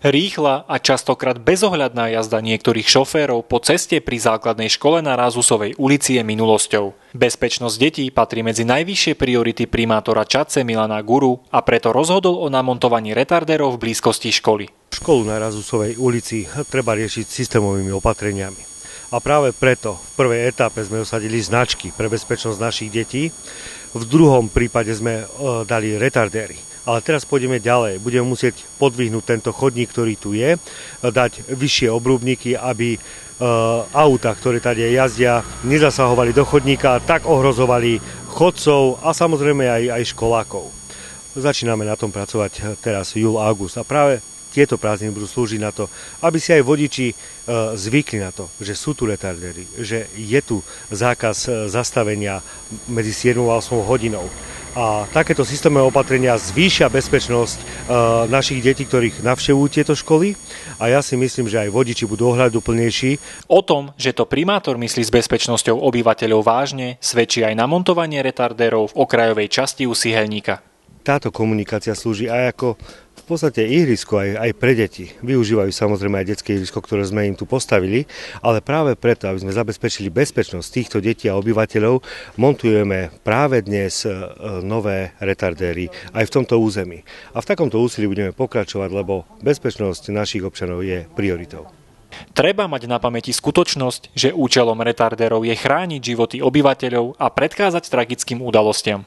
Rýchla a častokrát bezohľadná jazda niektorých šoférov po ceste pri základnej škole na Rázusovej ulici je minulosťou. Bezpečnosť detí patrí medzi najvyššie priority primátora Čadce Milana Guru a preto rozhodol o namontovaní retardérov v blízkosti školy. Školu na Rázusovej ulici treba riešiť systémovými opatreniami. A práve preto v prvej etape sme osadili značky pre bezpečnosť našich detí. V druhom prípade sme dali retardéry. Ale teraz pôjdeme ďalej. Budeme musieť podvihnúť tento chodník, ktorý tu je, dať vyššie obrubníky, aby autá, ktoré tady jazdia, nezasahovali do chodníka a tak ohrozovali chodcov a samozrejme aj školákov. Začíname na tom pracovať teraz júl, august a práve tieto prázdniny budú slúžiť na to, aby si aj vodiči zvykli na to, že sú tu retardéri, že je tu zákaz zastavenia medzi 7 a 8 hodinou. A takéto systémové opatrenia zvýšia bezpečnosť našich detí, ktorých navštevujú tieto školy. A ja si myslím, že aj vodiči budú ohľaduplnejší. O tom, že to primátor myslí s bezpečnosťou obyvateľov vážne, svedčí aj namontovanie retardérov v okrajovej časti u Siheľníka. Táto komunikácia slúži aj ako v podstate ihrisko aj pre deti. Využívajú samozrejme aj detské ihrisko, ktoré sme im tu postavili, ale práve preto, aby sme zabezpečili bezpečnosť týchto detí a obyvateľov, montujeme práve dnes nové retardéry aj v tomto území. A v takomto úsilí budeme pokračovať, lebo bezpečnosť našich občanov je prioritou. Treba mať na pamäti skutočnosť, že účelom retardérov je chrániť životy obyvateľov a predchádzať tragickým udalostiam.